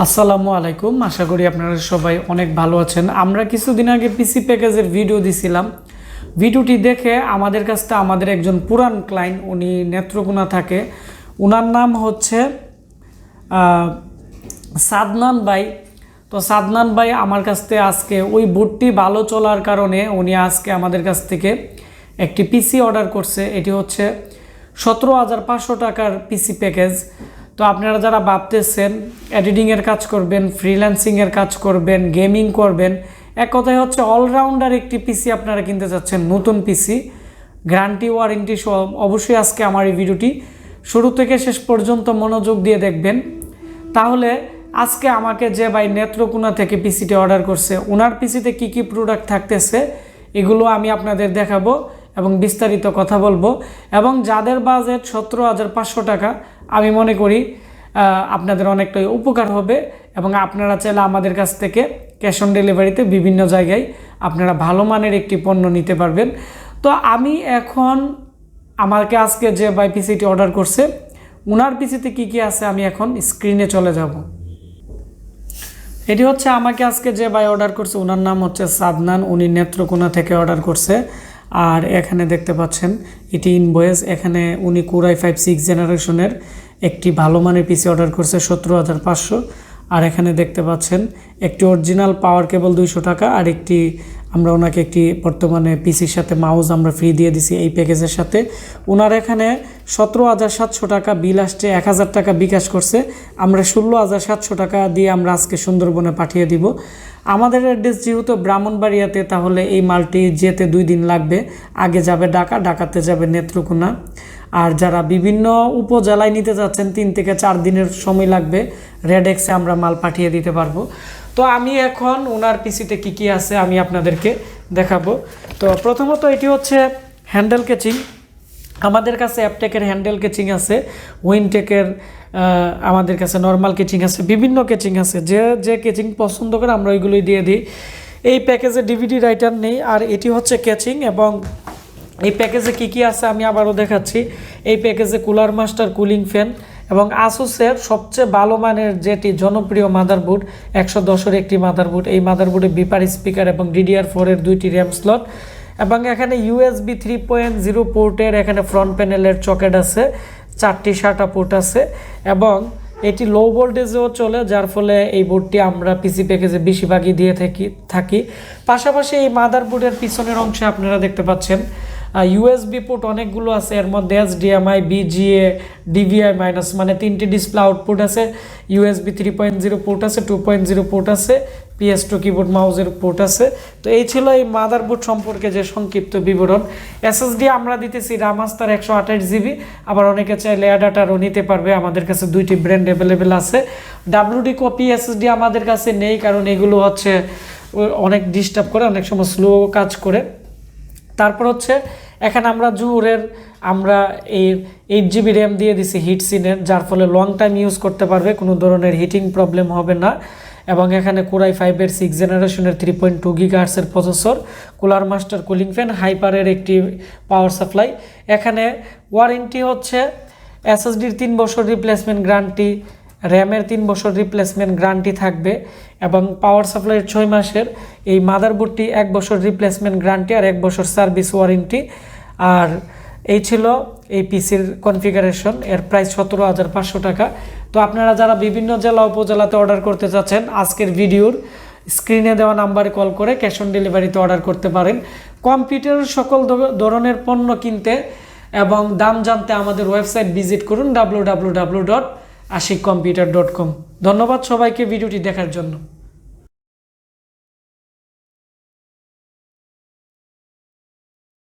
আসসালামু আলাইকুম। আশা করি আপনারা সবাই অনেক ভালো আছেন। আমরা কিছুদিন আগে পিসি প্যাকেজের ভিডিও দিছিলাম। ভিডিওটি দেখে আমাদের কাছে আমাদের একজন পুরান ক্লায়েন্ট, উনি নেত্রকোনা থাকে, ওনার নাম হচ্ছে সাদনান ভাই। তো সাদনান ভাই আমার কাছ থেকে আজকে ওই বোর্ডটি ভালো চলার কারণে উনি আজকে আমাদের কাছ থেকে একটি পিসি অর্ডার করছে। এটি হচ্ছে 17,500 টাকার পিসি প্যাকেজ। তো আপনারা যারা ভাবতেছেন এডিটিংয়ের কাজ করবেন, ফ্রিল্যান্সিংয়ের কাজ করবেন, গেমিং করবেন, এক কথায় হচ্ছে অলরাউন্ডার একটি পিসি আপনারা কিনতে চাচ্ছেন, নতুন পিসি, গ্যারান্টি ওয়ারেন্টি সহ, অবশ্যই আজকে আমার এই ভিডিওটি শুরু থেকে শেষ পর্যন্ত মনোযোগ দিয়ে দেখবেন। তাহলে আজকে আমাকে যে ভাই নেত্রকোনা থেকে পিসিটি অর্ডার করছে, ওনার পিসিতে কি কি প্রোডাক্ট থাকতেছে এগুলো আমি আপনাদের দেখাবো এবং বিস্তারিত কথা বলবো। এবং যাদের বাজেট 17,500 টাকা, আমি মনে করি আপনাদের অনেকটাই উপকার হবে। এবং আপনারা চাইলে আমাদের কাছ থেকে ক্যাশ অন ডেলিভারিতে বিভিন্ন জায়গায় আপনারা ভালো মানের একটি পণ্য নিতে পারবেন। তো আমি এখন আমাকে আজকে যে ভাই পিসিটি অর্ডার করছে, ওনার পিসিতে কি কি আছে আমি এখন স্ক্রিনে চলে যাব। এটি হচ্ছে আমাকে আজকে যে ভাই অর্ডার করছে, ওনার নাম হচ্ছে সাদনান, উনি নেত্রকোনা থেকে অর্ডার করছে। আর এখানে দেখতে পাচ্ছেন এটি ইনভয়েস। এখানে উনি কোরাই 5 6 জেনারেশনের একটি ভালো মানের পিসি অর্ডার করছে 17,500। আর এখানে দেখতে পাচ্ছেন একটি অরিজিনাল পাওয়ার কেবল 200 টাকা, আর একটি আমরা ওনাকে একটি বর্তমানে পিসির সাথে মাউস আমরা ফ্রি দিয়ে দিছি এই প্যাকেজের সাথে। ওনার এখানে 17,700 টাকা বিল আসছে, 1,000 টাকা বিকাশ করছে। আমরা 16,700 টাকা দিয়ে আমরা আজকে সুন্দরবনে পাঠিয়ে দিব। আমাদের অ্যাড্রেস যেহেতু ব্রাহ্মণবাড়িয়াতে, তাহলে এই মালটি যেতে 2 দিন লাগবে। আগে যাবে ঢাকা, ঢাকাতে যাবে নেত্রকোনা। আর যারা বিভিন্ন উপজেলায় নিতে যাচ্ছেন 3 থেকে 4 দিনের সময় লাগবে, রেডেক্সে আমরা মাল পাঠিয়ে দিতে পারবো। তো আমি এখন ওনার পিসিতে কি কি আছে আমি আপনাদেরকে দেখাবো। তো প্রথমত এটি হচ্ছে হ্যান্ডেল কেচিং। আমাদের কাছে অ্যাপটেকের হ্যান্ডেল কেচিং আছে, উইনটেকের আমাদের কাছে নর্মাল কেচিং আছে, বিভিন্ন কেচিং আছে। যে কেচিং পছন্দ করে আমরা ওইগুলোই দিয়ে দিই। এই প্যাকেজে ডিভিডি রাইটার নেই। আর এটি হচ্ছে কেচিং। এবং এই প্যাকেজে কি কি আছে আমি আবারও দেখাচ্ছি। এই প্যাকেজে কুলার মাস্টার, কুলিং ফ্যান এবং আসুসের সবচেয়ে ভালো মানের যেটি জনপ্রিয় মাদারবোর্ড, 110-এর একটি মাদারবোর্ড। এই মাদারবোর্ডে বিপার স্পিকার এবং DDR4-এর 2টি র্যাম স্লট। এবং এখানে USB 3.0 পোর্টের এখানে ফ্রন্ট প্যানেলের চকেট আছে, 4টি SATA পোর্ট আছে। এবং এটি লো ভোল্টেজেও চলে, যার ফলে এই বোর্ডটি আমরা পিসি প্যাকেজে বেশিরভাগই দিয়ে থাকি। পাশাপাশি এই মাদারবোর্ডের পিছনের অংশে আপনারা দেখতে পাচ্ছেন USB পোর্ট অনেকগুলো আছে। এর মধ্যে HDMI, BGA, DVI মাইনাস মানে 3টি ডিসপ্লে আউটপুট আছে। USB 3.0 পোর্ট আছে, 2.0 পোর্ট আছে, PS2 কিবোর্ড মাউসের পোর্ট আছে। তো এই ছিল এই মাদারবোর্ড সম্পর্কে যে সংক্ষিপ্ত বিবরণ। SSD আমরা দিতেছি রামাস্টার 128 GB। আবার অনেকে চাইলে অ্যাডাপ্টারও নিতে পারবে। আমাদের কাছে 2টি ব্র্যান্ড অ্যাভেলেবেল আছে। WD কপি SSD আমাদের কাছে নেই, কারণ এগুলো হচ্ছে অনেক ডিস্টার্ব করে, অনেক সময় স্লো কাজ করে। তারপর হচ্ছে এখানে আমরা জুরের এই 8 GB র্যাম দিয়ে দিছি হিট সিনের, যার ফলে লং টাইম ইউজ করতে পারবে, কোনো ধরনের হিটিং প্রবলেম হবে না। এবং এখানে কোরাই 5-এর 6 জেনারেশনের 3.2 GHz processor, cooler master, cooling fan, হাইপারের একটি পাওয়ার সাপ্লাই। এখানে ওয়ারেন্টি হচ্ছে SSDর 3 বছর রিপ্লেসমেন্ট গ্যারান্টি, র্যামের 3 বছর রিপ্লেসমেন্ট গ্যারান্টি থাকবে এবং পাওয়ার সাপ্লাইয়ের 6 মাসের। এই মাদারবোর্ডটি 1 বছর রিপ্লেসমেন্ট গ্যারান্টি আর 1 বছর সার্ভিস ওয়ারেন্টি। আর এই ছিল এই পিসির কনফিগারেশন। এর প্রাইস 17,500 টাকা। তো আপনারা যারা বিভিন্ন জেলা উপজেলাতে অর্ডার করতে চাচ্ছেন, আজকের ভিডিওর স্ক্রিনে দেওয়া নাম্বারে কল করে ক্যাশ অন ডেলিভারিতে অর্ডার করতে পারেন। কম্পিউটারের সকল ধরনের পণ্য কিনতে এবং দাম জানতে আমাদের ওয়েবসাইট ভিজিট করুন www.ashikcomputer.com। ধন্যবাদ সবাইকে ভিডিওটি দেখার জন্য।